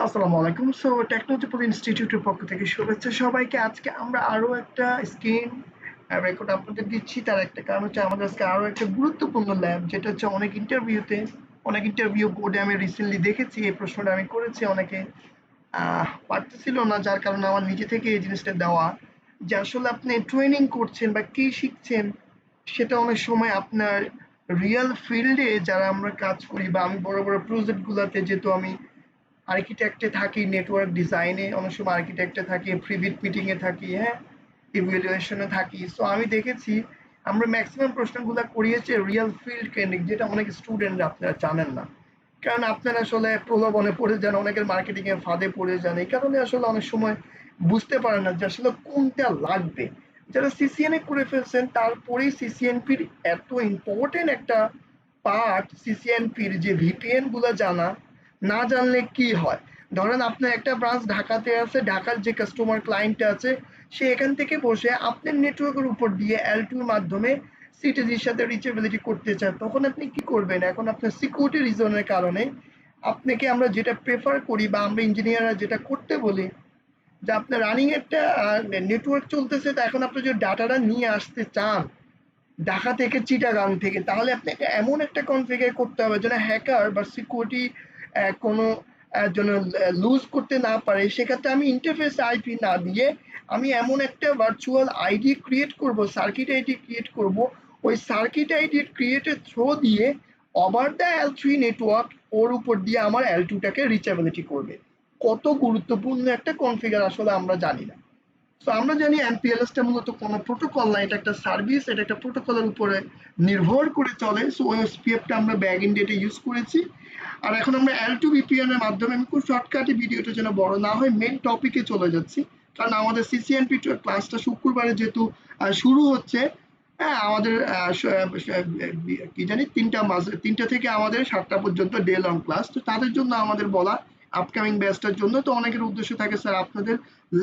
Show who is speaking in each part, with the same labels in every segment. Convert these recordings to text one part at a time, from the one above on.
Speaker 1: আসসালামু আলাইকুম। টেকনোলজিক্যাল ইনস্টিটিউটের পক্ষ থেকে শুভেচ্ছা সবাইকে। আজকে আমরা আরো একটা স্ক্রিন রেকর্ড আপনাদের দিচ্ছি। তার একটা কারণ হচ্ছে আমাদের আজকে আরো একটা গুরুত্বপূর্ণ ল্যাব, যেটা হচ্ছে অনেক ইন্টারভিউ বোর্ডে আমি রিসেন্টলি দেখেছি এই প্রশ্নটা আমি করেছি। অনেকে পারতেছিল না, যার কারণে আমার নিজে থেকে এই জিনিসটা দেওয়া, যে আসলে আপনি ট্রেনিং করছেন বা কি শিখছেন সেটা অনেক সময় আপনার রিয়েল ফিল্ডে যারা আমরা কাজ করি বা আমি বড় বড় প্রজেক্ট গুলাতে, যেহেতু আমি আর্কিটেক্টে থাকি, নেটওয়ার্ক ডিজাইনে অনেক সময় আর্কিটেক্টে থাকি, প্রিভিট মিটিং এ থাকি, হ্যাঁ, ইভ্যালুয়েশনে থাকি। সো আমি দেখেছি আমরা ম্যাক্সিমাম প্রশ্নগুলো করিয়েছি রিয়েল ফিল্ড কেন্দ্রিক, যেটা অনেক স্টুডেন্টরা আপনারা জানেন না, কারণ আপনারা আসলে প্রলোভনে পড়ে যান, অনেকের মার্কেটিং এর ফাঁদে পড়ে যান। এই কারণে আসলে অনেক সময় বুঝতে পারেন না যে আসলে কোনটা লাগবে। যারা সিসিএনএ করে ফেলছেন তারপরেই সিসিএনপির এত ইম্পর্টেন্ট একটা পার্ট, সিসিএনপির যে ভিপিএন গুলো জানা, না জানলে কি হয়। ধরেন আপনার একটা ব্রাঞ্চ ঢাকাতে আছে, ঢাকার যে কাস্টমার ক্লায়েন্ট আছে সে এখান থেকে বসে আপনার নেটওয়ার্কের উপর দিয়ে L2 এর মাধ্যমে সিটিজির সাথে রিচেবিলিটি করতে চায়, তখন আপনি কি করবেন? এখন আপনার সিকিউরিটি রিজনের কারণে আপনাকে আমরা যেটা প্রেফার করি বা আমরা ইঞ্জিনিয়াররা যেটা করতে বলি, যে আপনার রানিং একটা নেটওয়ার্ক চলতেছে, তো এখন আপনি যদি ডাটাটা নিয়ে আসতে চান ঢাকা থেকে চিটাগাং থেকে, তাহলে আপনাকে এমন একটা কনফিগার করতে হবে যেন হ্যাকার বা সিকিউরিটি কোনো যেন লুজ করতে না পারে। সেক্ষেত্রে আমি ইন্টারফেস আইপি না দিয়ে আমি এমন একটা ভার্চুয়াল আইডি ক্রিয়েট করব, সার্কিট আইডি ক্রিয়েট করব। ওই সার্কিট আইডি ক্রিয়েটের থ্রো দিয়ে ওভার দ্য L3 নেটওয়ার্ক ওর উপর দিয়ে আমার L2টাকে রিচেবিলিটি করবে। কত গুরুত্বপূর্ণ একটা কনফিগার আসলে আমরা জানি না। সো আমরা জানি এমপিএলএসটা মূলত কোনো প্রোটোকল না, এটা একটা সার্ভিস, এটা একটা প্রোটোকলের উপরে নির্ভর করে চলে। সো ওই এসপিএফটা আমরা ব্যাক ইন ডেটে ইউজ করেছি। আর এখন আমরা L2 VPN এর মাধ্যমে, আমি খুব শর্টকাটে ভিডিওটা যেন বড় না হয় মেন টপিকে চলে যাচ্ছি, কারণ আমাদের সিসিএনপি ক্লাসটা শুক্রবারে যেহেতু শুরু হচ্ছে। হ্যাঁ, আমাদের কি জানি 3টা থেকে আমাদের 7টা পর্যন্ত ডে লং ক্লাস, তো তাদের জন্য আমাদের বলা আপকামিং ব্যাচটার জন্য। তো অনেকের উদ্দেশ্য থাকে, স্যার আপনাদের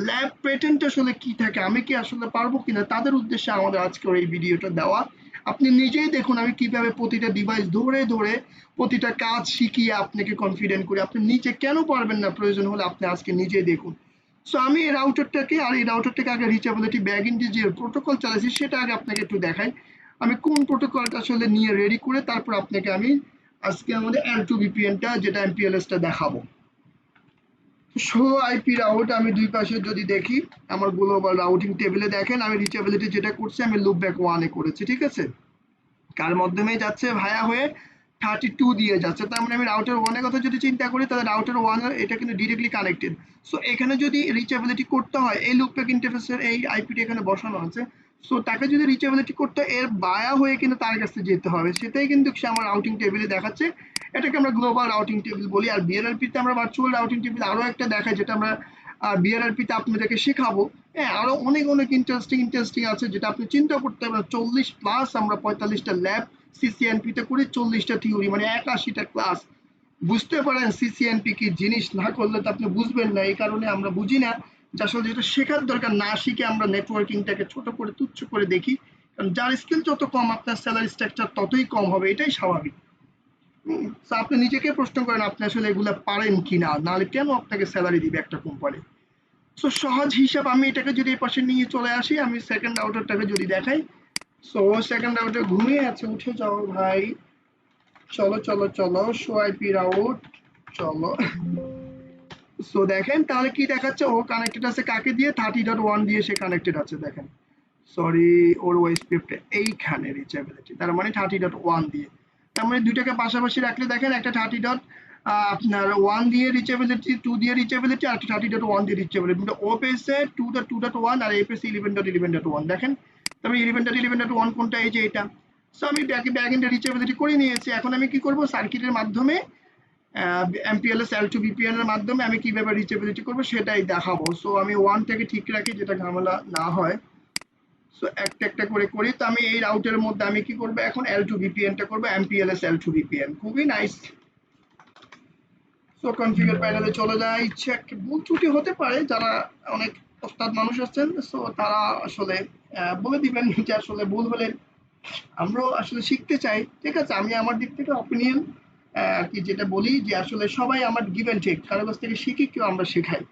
Speaker 1: ল্যাব পেটেন্ট আসলে কি থাকে, আমি কি আসলে পারবো কিনা, তাদের উদ্দেশ্যে আমাদের আজকের এই ভিডিওটা দেওয়া। আপনি নিজেই দেখুন আমি কিভাবে প্রতিটা ডিভাইস ধরে ধরে প্রতিটা কাজ শিখিয়ে আপনাকে কনফিডেন্ট করি। আপনি নিজে কেন পারবেন না, প্রয়োজন হলে আপনি আজকে নিজেই দেখুন। সো আমি এই রাউটারটাকে আগে রিচেবিলিটি ব্যাক ইন যে প্রোটোকল চালাইছি সেটা আগে আপনাকে একটু দেখাই। আমি কোন প্রোটোকলটা আসলে নিয়ে রেডি করে তারপর আপনাকে আমি আজকে আমাদের L2 VPNটা যেটা MPLS-টা দেখাবো। শো আইপি রাউট আমি দুই পাশে যদি দেখি, আমার গ্লোবাল রাউটিং টেবিলে দেখেন আমি রিচেবিলিটি যেটা করছি আমি লুপব্যাক 1-এ করেছি, ঠিক আছে। কার মাধ্যমে যাচ্ছে? ভায়া হয়ে 32 দিয়ে যাচ্ছে। তার মানে আমি রাউটার 1 এর কথা যদি চিন্তা করি, তাহলে রাউটার 1 এটা কিন্তু ডিরেক্টলি কানেক্টেড। সো এখানে যদি রিচেবিলিটি করতে হয়, এই লুপব্যাক ইন্টারফেসের এই আইপিটি এখানে বসানো আছে। সো তাকে যদি রিচেবিলিটি করতে হয়, এর বায়া হয়ে কিন্তু তার কাছে যেতে হবে, সেটাই কিন্তু সে আমার রাউটিং টেবিলে দেখাচ্ছে। এটাকে আমরা গ্লোবাল রাউটিং টেবিল বলি। আর বিআরআরপি তে আমরা ভার্চুয়াল রাউটিং টেবিল আরো একটা দেখাই, যেটা আমরা বিআরআরপি তে আপনাদেরকে শেখাবো। হ্যাঁ, আরো অনেক অনেক ইন্টারেস্টিং আছে, যেটা আপনি চিন্তা করতে পারেন। 40 প্লাস আমরা 45টা ল্যাব সিসিএনপি তে করি, 40টা থিওরি, মানে 81টা ক্লাস। বুঝতে পারেন সিসিএনপি কি জিনিস, না করলে তো আপনি বুঝবেন না। এই কারণে আমরা বুঝি না যে আসলে যেটা শেখার দরকার না শিখে আমরা নেটওয়ার্কিংটাকে ছোট করে তুচ্ছ করে দেখি। কারণ যার স্কিল যত কম আপনার স্যালারি স্ট্রাকচার ততই কম হবে, এটাই স্বাভাবিক। তো আপনি নিজেকে প্রশ্ন করেন আপনি আসলে এগুলা পারেন কিনা, নাহলে কেন আপনাকে স্যালারি দিবে একটা কোম্পানি। সো সহজ হিসাব, আমি এটাকে যদি এই পাশে নিয়ে চলে আসি, আমি সেকেন্ড আউটারটাকে যদি দেখাই। সো সেকেন্ড আউটার ঘুমিয়ে আছে, উঠে যাও ভাই, চলো চলো চলো, শো আইপি রাউট, চলো। সো দেখেন তাহলে কি দেখাচ্ছে, ও কানেক্টেড আছে কাকে দিয়ে? 30.1 দিয়ে সে কানেক্টেড আছে, দেখেন। সরি, ওর ওয়েস্টপিপটা এইখানে রিচেবিলিটি, তার মানে 30.1 দিয়ে। তার মানে দুইটাকে পাশাপাশি রাখলে দেখেন একটা 30.1 দিয়ে রিচেবিলিটি, 2 দিয়ে রিচেবিলিটি, আর একটা 30.1 দিয়ে রিচেবিলিটি। ও পেয়েছে 2.2.1 আর এ পেয়েছে 11.11.1। দেখেন তারপরে 11.11.1 কোনটা? এই যে এটা। সো আমি ব্যাক এন্ডে রিচেবিলিটি করে নিয়েছি। এখন আমি কি করব? সার্কিটের মাধ্যমে MPLS L2 VPN এর মাধ্যমে আমি কিভাবে রিচেবিলিটি করব সেটাই দেখাবো। সো আমি 1টাকে ঠিক রাখি, যেটা ঝামেলা না হয়। সো একটা একটা করে করি। তো আমি এই রাউটের মধ্যে আমি কি করব, এখন L2 VPN-টা করব, MPLS L2 VPN, খুবই নাইস। সো কনফিগার প্যানেলে চলে যাই। চেক, ভুল ত্রুটি হতে পারে, যারা অনেক ওস্তাদ মানুষ আছেন সো তারা আসলে বলে দিবেন যে আসলে ভুল হলে। আমরাও আসলে শিখতে চাই, ঠিক আছে। আমি আমার দিক থেকে অপিনিয়ন আর কি যেটা বলি যে আসলে সবাই আমার গিভ অ্যান্ড টেক, কারো কাছ থেকে শিখি, কেউ আমরা শেখাই।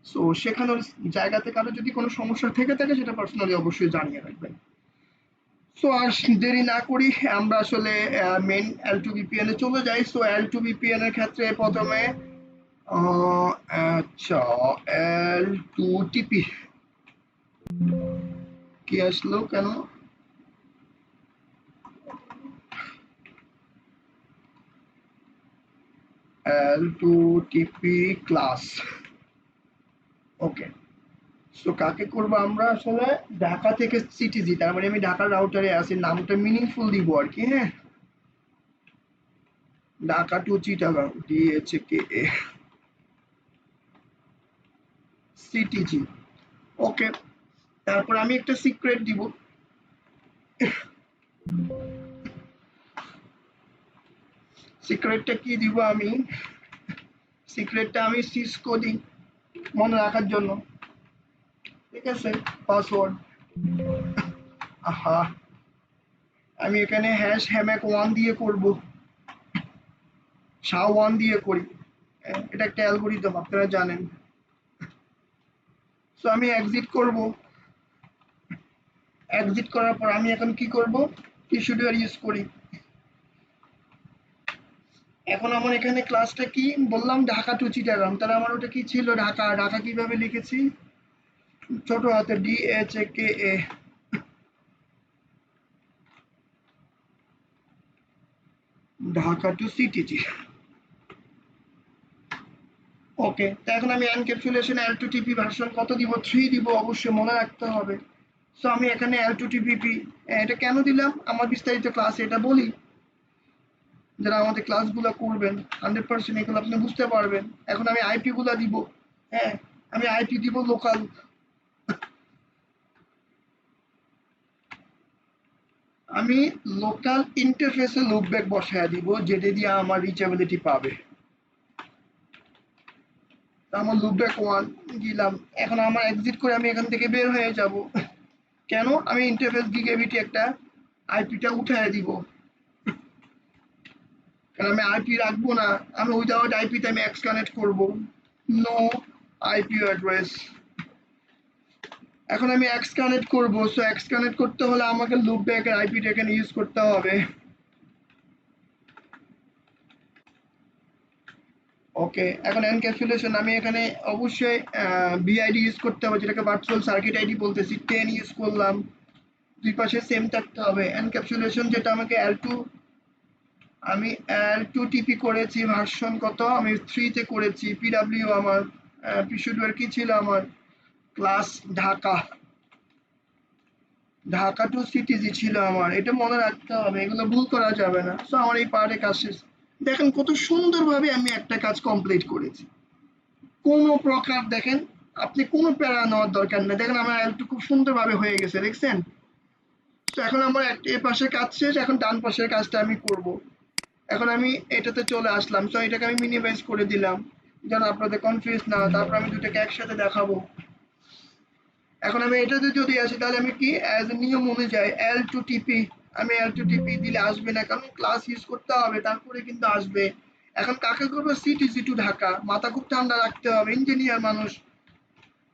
Speaker 1: সো শেখানোর জায়গাতে কারো যদি কোনো সমস্যা থেকে থাকে সেটা পার্সোনালি অবশ্যই জানিয়ে রাখবেন। সো আর দেরি না করি, আমরা আসলে মেইন L2VPN এ চলে যাই। সো L2VPN এর ক্ষেত্রে প্রথমে আচ্ছা, L2TP কি আসলো কেন? L2TP ক্লাস, ওকে। সো কাকে করবো আমরা আসলে? ঢাকা থেকে সিটিজি, তার মানে আমি ঢাকার রাউটারে আছি, নামটা মিনিংফুল দিব আর কি। হ্যাঁ, Dhaka to Chittagong DHKA CTG, okay. তারপর আমি একটা সিক্রেট দিব। সিক্রেটটা কি দিব আমি? সিক্রেটটা আমি সিসকো দিই মনে রাখার জন্য, ঠিক আছে? পাসওয়ার্ড, আহা, আমি এখানে হ্যাশ হ্যামেক 1 দিয়ে করব, SHA-1 দিয়ে করি। এটা একটা অ্যালগরিদম, আপনারা জানেন। সো আমি এক্সিট করব। এক্সিট করার পর আমি এখন কি করব? টিস্যুডিওর ইউজ করি। এখন আমার এখানে ক্লাসটা কি বললাম? ঢাকা টু চিটাগাং, তাহলে আমার ওটা কি ছিল? ঢাকা। ঢাকা কিভাবে লিখেছি? ছোট হাতে DHKA, ঢাকা টু সিটিজি, ওকে। তো এখন আমি এনক্যাপসুলেশন L2TP ভার্সন কত দিব? 3 দিব, অবশ্যই মনে রাখতে হবে। সো আমি এখানে L2TPP, এটা কেন দিলাম আমার বিস্তারিত ক্লাসে এটা বলি। যারা আমাদের ক্লাসগুলো করবেন 100% এগুলো আপনি বুঝতে পারবেন। এখন আমি আইপি গুলা দিব। হ্যাঁ, আমি আইপি দিব লোকাল। আমি লোকাল ইন্টারফেসে লুপব্যাক বসায় দিব, যেটা দিয়ে আমার রিচেবিলিটি পাবে। আমার লুপব্যাক 1 দিলাম। এখন আমার এক্সিট করে আমি এখান থেকে বের হয়ে যাব। কেন? আমি ইন্টারফেস গিগাবিটি একটা আইপিটা উঠায় দিব, কারণ আমি আইপি রাখবো না। আমি উইদাউট আইপিতে আমি এক্স কানেক্ট করব, নো আইপি অ্যাড্রেস। এখন আমি এক্স কানেক্ট করব। সো এক্স কানেক্ট করতে হলে আমাকে লুপব্যাকের আইপিটা এখানে ইউজ করতে হবে, ওকে। এখন এনক্যাপসুলেশন আমি এখানে অবশ্যই বিআইডি ইউজ করতে হবে, যেটাকে ভার্চুয়াল সার্কিট আইডি বলতেছি। 10 ইউজ করলাম, দুই পাশে সেম থাকতে হবে। এনক্যাপসুলেশন যেটা আমাকে L2, আমি L2TP করেছি ভার্সন কত? আমি 3 তে করেছি। পিডব্লিউ আমার পিসুডওয়্যার কি ছিল আমার? Class Dhaka, Dhaka to CTG ছিল আমার। এটা মনে রাখতে হবে, এগুলো ভুল করা যাবে না। সো আমার এই পার্টে কাজ শেষ। দেখেন কত সুন্দরভাবে আমি একটা কাজ কমপ্লিট করেছি। কোনো প্রকার দেখেন, আপনি কোনো প্যারা নেওয়ার দরকার নেই। দেখেন আমার একটু খুব সুন্দরভাবে হয়ে গেছে, দেখছেন? তো এখন আমার এ পাশের কাজ শেষ, এখন ডান পাশের কাজটা আমি করব। এখন আমি এটাতে চলে আসলাম। সো এটাকে আমি মিনিমাইজ করে দিলাম যেন আপনাদের কনফিউজ না হয়। তারপর আমি দুটাকে একসাথে দেখাবো। এখন আমি এটাতে যদি আসি তাহলে আমি কি অ্যাজ এ নিয়ম অনুযায়ী L2TP, আমি L2TP দিলে আসবে না, কারণ ক্লাস ইউজ করতে হবে তারপরে কিন্তু আসবে। এখন কাকে করবো? CTG to Dhaka. মাথা খুব ঠান্ডা রাখতে হবে, ইঞ্জিনিয়ার মানুষ,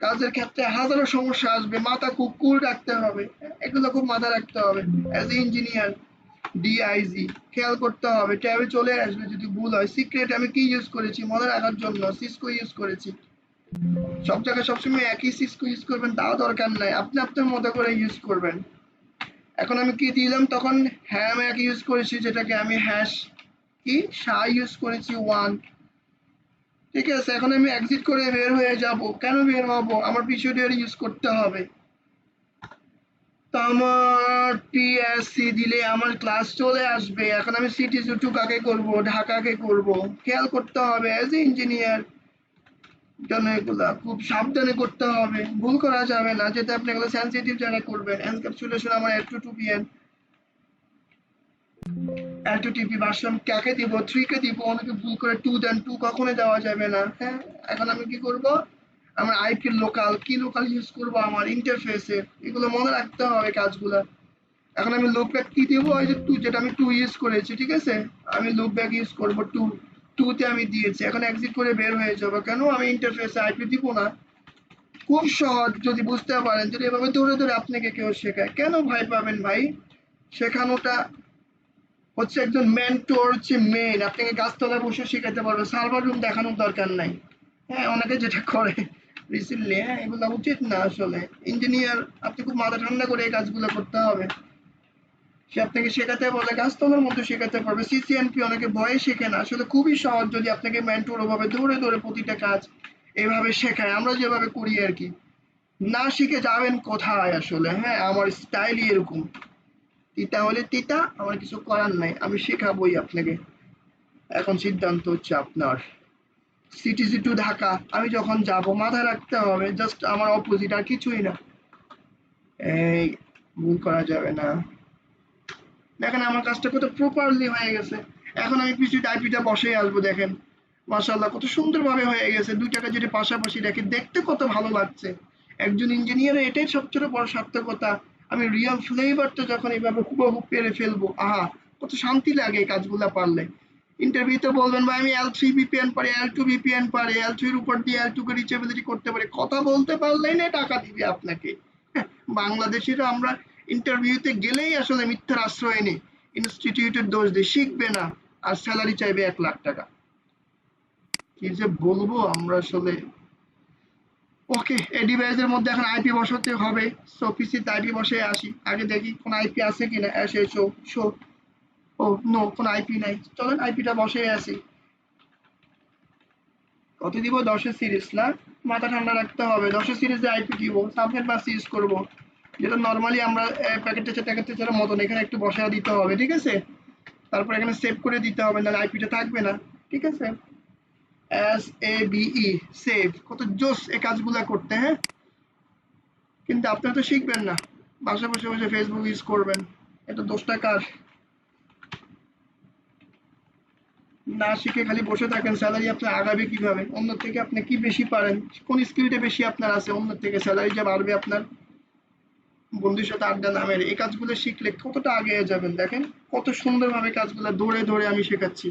Speaker 1: কাজের ক্ষেত্রে হাজারো সমস্যা আসবে, মাথা খুব কুল রাখতে হবে। এগুলো খুব মাথা রাখতে হবে অ্যাজ এ ইঞ্জিনিয়ার। ডিআইজি খেয়াল করতে হবে, ট্যাবে চলে আসবে যদি ভুল হয়। সিক্রেট আমি কি ইউজ করেছি মনে রাখার জন্য? সিসকো ইউজ করেছি। সব জায়গায় সবসময় একই সিসকো ইউজ করবেন তাও দরকার নাই, আপনি আপনার মতো করে ইউজ করবেন। এখন আমি কি দিলাম তখন? হ্যাম এক ইউজ করেছি, যেটাকে আমি হ্যাশ কি SHA ইউজ করেছি 1, ঠিক আছে। এখন আমি এক্সিট করে বের হয়ে যাব। কেন বের হব? আমার পিসিওডিআর ইউজ করতে হবে। তো আমার পিএসসি দিলে আমার ক্লাস চলে আসবে। এখন আমি সিটিজি টু কাকে করব? ঢাকাকে করব। খেয়াল করতে হবে অ্যাজ এ ইঞ্জিনিয়ার, জন্য এগুলা খুব সাবধানে করতে হবে, ভুল করা যাবে না, যেটা আপনি এগুলো সেন্সিটিভ জায়গায় করবেন। এনক্যাপসুলেশন আমার L2TPN, L2TP ভার্সন কাকে দিব? 3 কে দিব। অনেকে ভুল করে 2 দেন, 2 কখনোই দেওয়া যাবে না। হ্যাঁ, এখন আমি কি করব? আমার আইপি লোকাল, কি লোকাল ইউজ করব? আমার ইন্টারফেসে, এগুলো মনে রাখতে হবে কাজগুলা। এখন আমি লুপ ব্যাক কি দিব, ওই যে টু, যেটা আমি টু ইউজ করেছি, ঠিক আছে, আমি লুপ ব্যাক ইউজ করবো টু, টুতে আমি দিয়েছি। এখন এক্সিট করে বের হয়ে যাবো। কেন আমি ইন্টারফেসে আইপি দিব না? খুব সহজ, যদি বুঝতে পারেন, যদি এভাবে ধরে ধরে আপনাকে কেউ শেখায়, কেন ভয় পাবেন ভাই? শেখানোটা হচ্ছে একজন মেন্টর, হচ্ছে মেন আপনাকে গাছতলায় বসে শেখাতে পারবে, সার্ভার রুম দেখানোর দরকার নাই। হ্যাঁ, অনেকে যেটা করে রিসেন্টলি, হ্যাঁ, এগুলো উচিত না আসলে। ইঞ্জিনিয়ার, আপনি খুব মাথা ঠান্ডা করে এই কাজগুলো করতে হবে। সে আপনাকে শেখাতে বলে গাছতলার মধ্যে শেখাতে পারবে। সিসিএনপি অনেকে ভয়ে শেখে না, আসলে খুবই সহজ যদি আপনাকে মেন্টর ওভাবে ধরে ধরে প্রতিটা কাজ এভাবে শেখায়, আমরা যেভাবে করি আর কি। না শিখে যাবেন কোথায় আসলে? হ্যাঁ, আমার স্টাইলই এরকম। তিতা হলে তিতা, আমার কিছু করার নাই, আমি শেখাবই আপনাকে। এখন সিদ্ধান্ত হচ্ছে আপনার। সিটিসি টু ঢাকা আমি যখন যাব, মাথায় রাখতে হবে জাস্ট আমার অপোজিট, আর কিছুই না। এই ভুল করা যাবে না। দেখেন আমার কাজটা কত প্রপারলি হয়ে গেছে। এখন আমি পিছু আইপিটা বসে আসবো, দেখেন মাশাআল্লাহ কত সুন্দরভাবে হয়ে গেছে। দুইটাকে যদি পাশাপাশি রেখে দেখতে কত ভালো লাগছে। একজন ইঞ্জিনিয়ারের এটাই সবচেয়ে বড় সার্থকতা। আমি রিয়েল ফ্লেভারটা যখন এইভাবে হুবহু পেরে ফেলবো, আহা কত শান্তি লাগে এই কাজগুলা পারলে। ইন্টারভিউতে বলবেন ভাই আমি L3 VPN পারি, L2 VPN পারি, L3 এর উপর দিয়ে L2 কে রিচেবিলিটি করতে পারি। কথা বলতে পারলেই না টাকা দিবে আপনাকে। বাংলাদেশিরা আমরা ইন্টারভিউতে গেলেই আসলে মিথ্যার আশ্রয় নিই, ইনস্টিটিউটের দোষ দিয়ে শিখবে না, আর স্যালারি চাইবে 1 লাখ টাকা। কি যে বলবো আমরা আসলে। ওকে, এই ডিভাইসের মধ্যে এখন আইপি বসাতে হবে। সো পিসিতে আইপি বসে আসি, আগে দেখি কোন আইপি আছে কিনা। এসে শো শো, ও নো, কোন আইপি নাই। চলেন আইপিটা বসে আসি। কত দিব? 10-এর সিরিজ না? মাথা ঠান্ডা রাখতে হবে। 10-এর সিরিজে আইপি দিব, সাবনেট বাস ইউজ করব, যেটা নর্মালি আমরা প্যাকেট টেচারের মতন এখানে একটু বসায় দিতে হবে, ঠিক আছে। তারপর এখানে সেভ করে দিতে হবে, নাহলে আইপিটা থাকবে না, ঠিক আছে। SAVE, save. কত জোস এই কাজগুলা করতে, হ্যাঁ। কিন্তু আপনারা তো শিখবেন না, বাসা বসে বসে ফেসবুক ইউজ করবেন। এটা দোষটা কার? না শিখে খালি বসে থাকেন, স্যালারি আপনি আগাবে কিভাবে? অন্য থেকে আপনি কি বেশি পারেন? কোন স্কিলটা বেশি আপনার আছে? অন্য থেকে স্যালারি যে বাড়বে আপনার। বন্ধুর সাথে আড্ডা নামের এই কাজগুলো শিখলে কতটা আগে যাবেন। দেখেন কত সুন্দরভাবে কাজগুলো ধরে ধরে আমি শেখাচ্ছি।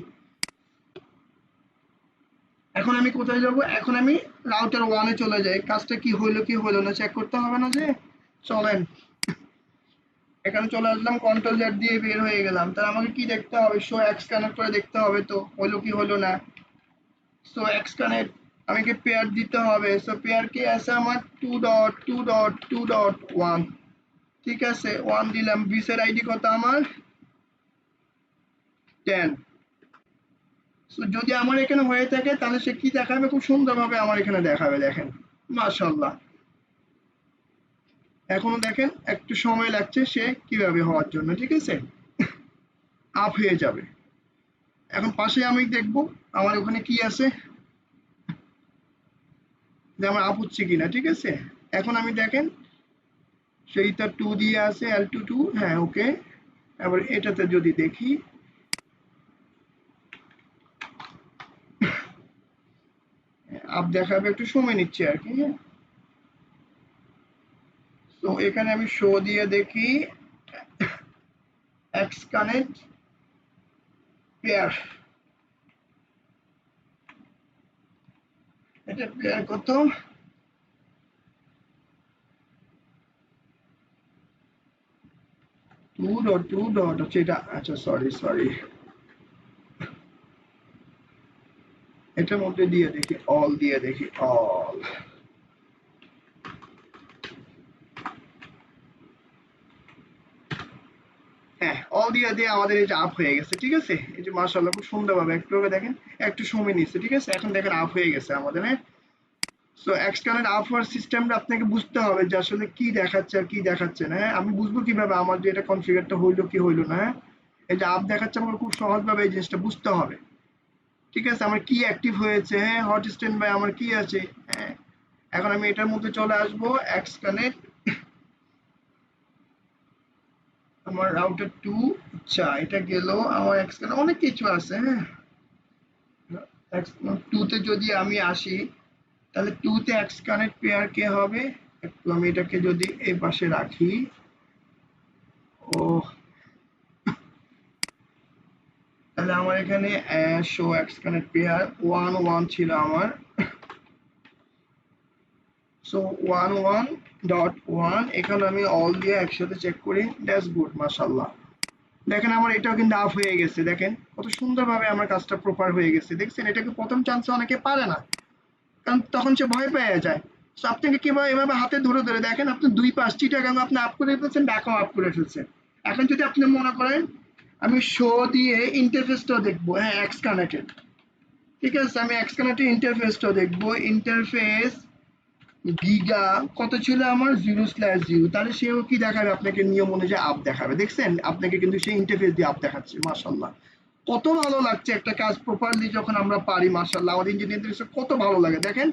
Speaker 1: এখন আমি কোথায় যাব? এখন আমি রাউটার 1-এ চলে যাই। কাজটা কি হইলো কি হইলো না চেক করতে হবে না যে? চলেন, এখানে চলে আসলাম, কন্ট্রোল জেড দিয়ে বের হয়ে গেলাম। তাহলে আমাকে কি দেখতে হবে? শো এক্স কানেক্ট করে দেখতে হবে তো হইলো কি হইলো না। সো এক্স কানেক্ট আমাকে পেয়ার দিতে হবে। সো পেয়ার কি আছে আমার? 2.2.2.1, ঠিক আছে, 1 দিলাম। বিসের আইডি কত আমার? 10। সো যদি আমার এখানে হয়ে থাকে তাহলে সে কি দেখাবে? খুব সুন্দরভাবে আমার এখানে দেখাবে, দেখেন মাশাআল্লাহ। এখনো দেখেন একটু সময় লাগছে সে কিভাবে হওয়ার জন্য, ঠিক আছে, আপ হয়ে যাবে। এখন পাশে আমি দেখব আমার ওখানে কি আছে, যে আমার আপ হচ্ছে কিনা, ঠিক আছে। এখন আমি দেখেন সেইটা 2 দিয়ে আছে, L2 হ্যাঁ ওকে। এবার এটাতে যদি দেখি, আপ দেখাবে, একটু সময় নিচ্ছে আর কি। তো এখানে আমি শো দিয়ে দেখি এক্স কানেক্ট পেয়ার, এটা পেয়ার কত? 2.2. আচ্ছা এটা, আচ্ছা সরি সরি, এটার মধ্যে দিয়ে দেখি, অল দিয়ে দেখি, অল। হ্যাঁ, অল দিয়ে দিয়ে আমাদের এই যে আপ হয়ে গেছে, ঠিক আছে। এই যে মাশাআল্লাহ খুব সুন্দরভাবে একটু দেখেন, একটু সময় নিচ্ছে, ঠিক আছে। এখন দেখেন আপ হয়ে গেছে আমাদের, হ্যাঁ। সো এক্সটার্নাল আপ হওয়ার সিস্টেমটা আপনাকে বুঝতে হবে যে আসলে কি দেখাচ্ছে আর কি দেখাচ্ছে না, হ্যাঁ। আমি বুঝবো কিভাবে আমার যে এটা কনফিগারটা হইলো কি হইলো না, হ্যাঁ। এই যে আপ দেখাচ্ছে আমাকে খুব সহজভাবে এই জিনিসটা বুঝতে হবে, ঠিক আছে। আমার কি অ্যাক্টিভ হয়েছে, হ্যাঁ, হট স্ট্যান্ড বাই আমার কি আছে, হ্যাঁ। এখন আমি এটার মধ্যে চলে আসবো, এক্স কানেক্ট আমার রাউটার 2। আচ্ছা এটা গেল আমার এক্স কানেক্ট, অনেক কিছু আছে, হ্যাঁ। এক্স 2 তে যদি আমি আসি, তাহলে 2 তে এক্স কানেক্ট পেয়ার কে হবে? একটু আমি এটাকে যদি এই পাশে রাখি, ও, তাহলে আমার এখানে শো এক্স কানেক্ট পেয়ার 1 1 ছিল আমার। সো 1 1.1 এখানে আমি অল দিয়ে একসাথে চেক করি। দ্যাটস গুড, মাশাআল্লাহ। দেখেন আমার এটাও কিন্তু আপ হয়ে গেছে, দেখেন কত সুন্দরভাবে আমার কাজটা প্রপার হয়ে গেছে। দেখছেন, এটাকে প্রথম চান্সে অনেকে পারে না, কারণ তখন সে ভয় পেয়ে যায়। তো আপনাকে কিভাবে এভাবে হাতে ধরে ধরে দেখেন, আপনি দুই পাশ চিটাগাং আপনি আপ করে ফেলছেন, ঢাকাও আপ করে ফেলছেন। এখন যদি আপনি মনে করেন আমি শো দিয়ে ইন্টারফেসটাও দেখবো, হ্যাঁ এক্স কানেক্টেড, ঠিক আছে, আমি এক্স কানেক্টেড ইন্টারফেসটাও দেখবো। ইন্টারফেস গিগা কত ছিল আমার 0/0, তাহলে সেও কি দেখাবে আপনাকে, নিয়ম অনুযায়ী আপ দেখাবে। দেখছেন, আপনাকে কিন্তু সেই ইন্টারফেস দিয়ে আপ দেখাচ্ছে। মাশাআল্লাহ, কত ভালো লাগছে একটা কাজ প্রপারলি যখন আমরা পারি। মাশাআল্লাহ, আমাদের ইঞ্জিনিয়ারদের কত ভালো লাগে। দেখেন,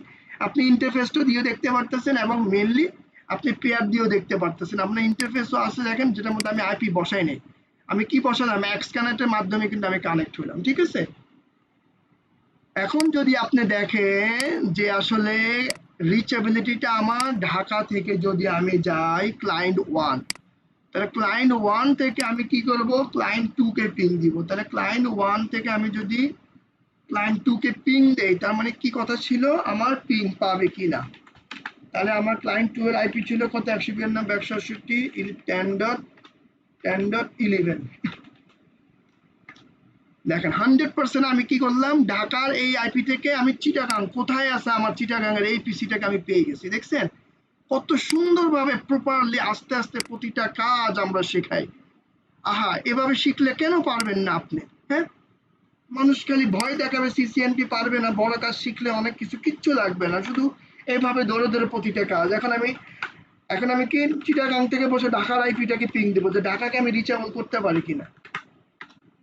Speaker 1: আপনি ইন্টারফেসটা দিয়েও দেখতে পারতেছেন এবং মেইনলি আপনি পেয়ার দিয়েও দেখতে পারতেছেন। আপনার ইন্টারফেসও আছে দেখেন, যেটার মধ্যে আমি আইপি বসাই নেই। আমি কি বসালাম, এক্স কানেক্টের মাধ্যমে কিন্তু আমি কানেক্ট হলাম, ঠিক আছে। এখন যদি আপনি দেখেন যে আসলে রিচেবিলিটিটা আমার ঢাকা থেকে যদি আমি যাই ক্লায়েন্ট 1, তাহলে ক্লায়েন্ট 1 থেকে আমি কি করব, ক্লায়েন্ট 2 কে পিং দিব। তাহলে ক্লায়েন্ট 1 থেকে আমি যদি ক্লায়েন্ট 2 কে পিং দেই, তার মানে কি কথা ছিল, আমার পিং পাবে কিনা। তাহলে আমার ক্লায়েন্ট 2 এর আইপি ছিল কত, 192.168.10.11। দেখেন 100% আমি কি করলাম, ঢাকার এই আইপি থেকে আমি চিটাগাং কোথায় আছে আমার চিটাগাং এর এই পিসিটাকে আমি পেয়ে গেছি। দেখছেন কত সুন্দরভাবে প্রপারলি আস্তে আস্তে প্রতিটা কাজ আমরা শেখাই। আহা, এভাবে শিখলে কেন পারবেন না আপনি, হ্যাঁ। মানুষ খালি ভয় দেখাবে সিসিএনপি পারবে না, বড় কাজ শিখলে অনেক কিছু কিচ্ছু লাগবে না, শুধু এইভাবে ধরে ধরে প্রতিটা কাজ। এখন আমি কি চিটাগাং থেকে বসে ঢাকার আইপিটাকে পিং দেবো যে ঢাকাকে আমি রিচেবল করতে পারি কিনা।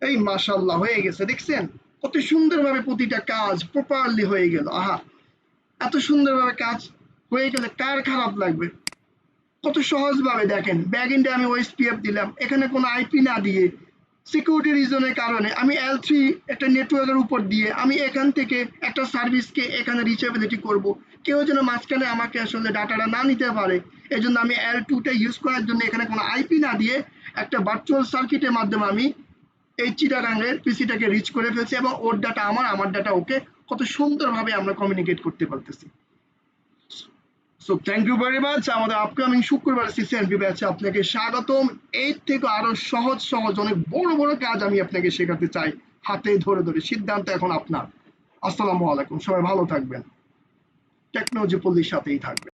Speaker 1: এই মাশাআল্লাহ হয়ে গেছে। দেখছেন কত সুন্দরভাবে প্রতিটা কাজ প্রপারলি হয়ে গেল। আহা, এত সুন্দরভাবে কাজ হয়ে গেলে কার খারাপ লাগবে। কত সহজভাবে দেখেন, ব্যাক এন্ডে আমি ওএসপিএফ দিলাম, এখানে কোনো আইপি না দিয়ে সিকিউরিটি রিজনের কারণে আমি L3 একটা নেটওয়ার্কের উপর দিয়ে আমি এখান থেকে একটা সার্ভিসকে এখানে রিচেবিলিটি করব। কেউ যেন মাঝখানে আমাকে আসলে ডাটাটা না নিতে পারে, এই জন্য আমি L2টা ইউজ করার জন্য এখানে কোনো আইপি না দিয়ে একটা ভার্চুয়াল সার্কিটের মাধ্যমে আমি এই চিটাগাংয়ের পিসিটাকে রিচ করে ফেলছি এবং ওর ডাটা আমার ডাটা ওকে, কত সুন্দরভাবে আমরা কমিউনিকেট করতে পারতেছি। So thank you very much. আমাদের আপকামিং শুক্রবার সিসিএনপি ব্যাচে আপনাকে স্বাগতম। এর থেকে আরো সহজ সহজ অনেক বড় বড় কাজ আমি আপনাকে শেখাতে চাই, হাতে ধরে ধরে। সিদ্ধান্ত এখন আপনার। আসসালামু আলাইকুম, সবাই ভালো থাকবেন, টেকনোলজি পল্লীর সাথেই থাকবেন।